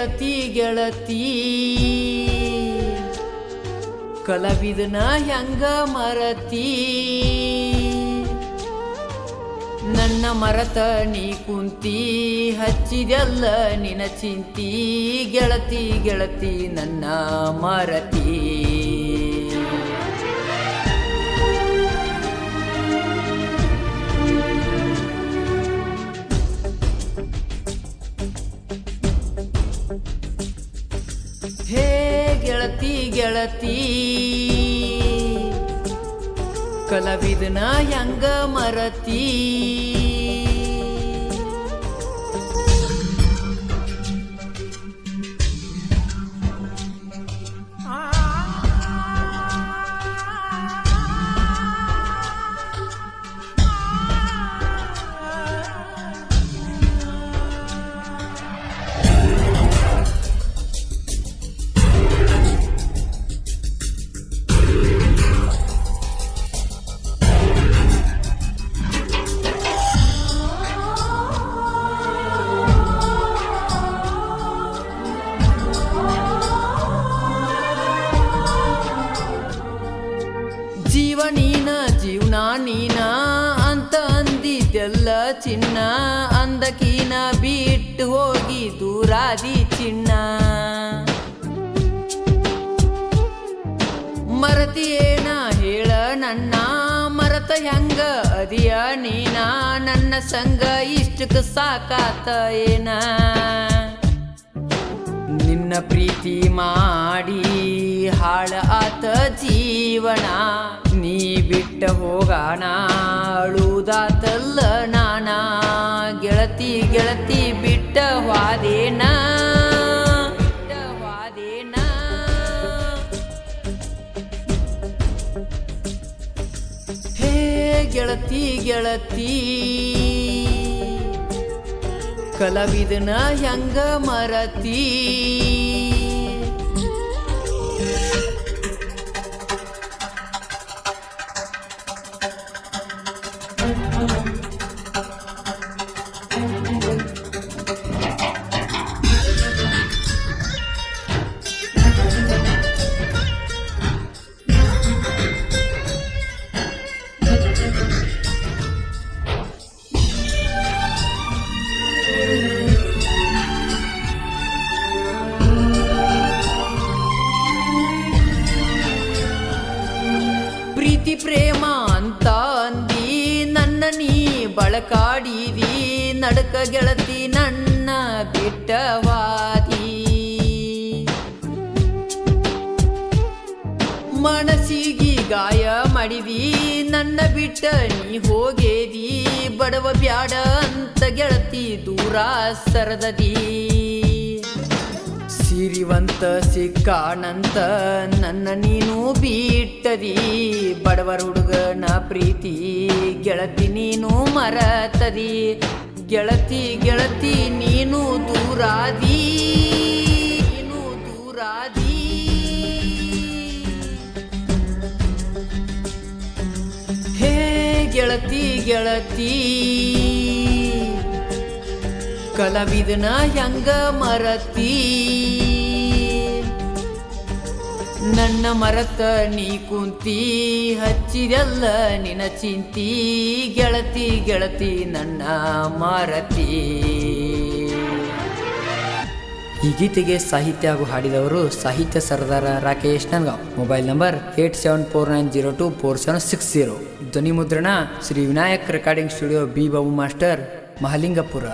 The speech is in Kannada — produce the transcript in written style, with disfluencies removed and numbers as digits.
ಗೆಳತಿ ಗೆಳತಿ ಕಲಾವಿದನ ಹೆಂಗ ಮರತಿ ನನ್ನ ಮರತ ನೀ ಕುಂತಿ ಹಚ್ಚಿದೆಲ್ಲ ನಿನ ಚಿಂತಿ ಗೆಳತಿ ಗೆಳತಿ ನನ್ನ ಮರತಿ ಹೇ ಗೆಳತಿ ಗೆಳತಿ ಕಲಾವಿದನ ಹೆಂಗ ಮರತಿ ಜೀವ ನೀನ ಜೀವನ ನೀನ ಅಂತ ಅಂದಿದ್ದೆಲ್ಲ ಚಿನ್ನ ಅಂದಕೀನ ಬಿಟ್ಟು ಹೋಗಿ ದೂರಾದಿ ಚಿನ್ನ ಮರತಿಯೇನ ಹೇಳ ನನ್ನ ಮರತ ಹೆಂಗ ಅದಿಯ ನೀನ ನನ್ನ ಸಂಗ ಇಷ್ಟಕ್ಕೆ ಸಾಕಾತ ಏನ ನಿನ್ನ ಪ್ರೀತಿ ಮಾಡಿ ಹಾಳ ಆತ ಜೀವನ ನೀ ಬಿಟ್ಟ ಹೋಗಾಣ ಅಳುದಾತಲ್ಲ ನಾನ ಗೆಳತಿ ಗೆಳತಿ ಬಿಟ್ಟ ವಾದೇನ ಹೇ ಗೆಳತಿ ಗೆಳತಿ ಕಲಾವಿದನ ಹೆಂಗ ಮರತಿ ಪ್ರೀತಿ ಪ್ರೇಮ ಅಂತ ಅಂದಿ ನನ್ನ ನೀ ಬಳಕಾಡಿದಿ ನಡಕ ಗೆಳತಿ ನನ್ನ ಬಿಟ್ಟವಾದಿ ಮನಸ್ಸಿಗೆ ಗಾಯ ಮಾಡಿದಿ ನನ್ನ ಬಿಟ್ಟ ನೀ ಹೋಗೇದಿ ಬಡವ ಬ್ಯಾಡ ಅಂತ ಗೆಳತಿ ದೂರ ಸರದದಿ ಸಿರಿವಂತ ಸಿಕ್ಕಾಣಂತ ನನ್ನ ನೀನು ಬಿಟ್ಟದಿ ಬಡವರ ಹುಡುಗನ ಪ್ರೀತಿ ಗೆಳತಿ ನೀನು ಮರತದಿ ಗೆಳತಿ ಗೆಳತಿ ನೀನು ದೂರಾದಿ ಹೇ ಗೆಳತಿ ಗೆಳತಿ ಕಲಾವಿದನ ಹೆಂಗ ಮರತಿ ನನ್ನ ಮರತ ನೀ ಕುಂತಿ ಹಚ್ಚಿದೆಲ್ಲ ನಿನ ಚಿಂತಿ ಗೆಳತಿ ಗೆಳತಿ ನನ್ನ ಮರತಿ. ಈ ಗೀತೆಗೆ ಸಾಹಿತ್ಯ ಹಾಗೂ ಹಾಡಿದವರು ಸಾಹಿತ್ಯ ಸರ್ದಾರ ರಾಕೇಶ್ ನನ್ಗಾಂವ್. Mobile number 8749024760. ಧ್ವನಿ ಮುದ್ರಣ Shri Vinayak recording studio, B Babu master, Mahalingapura.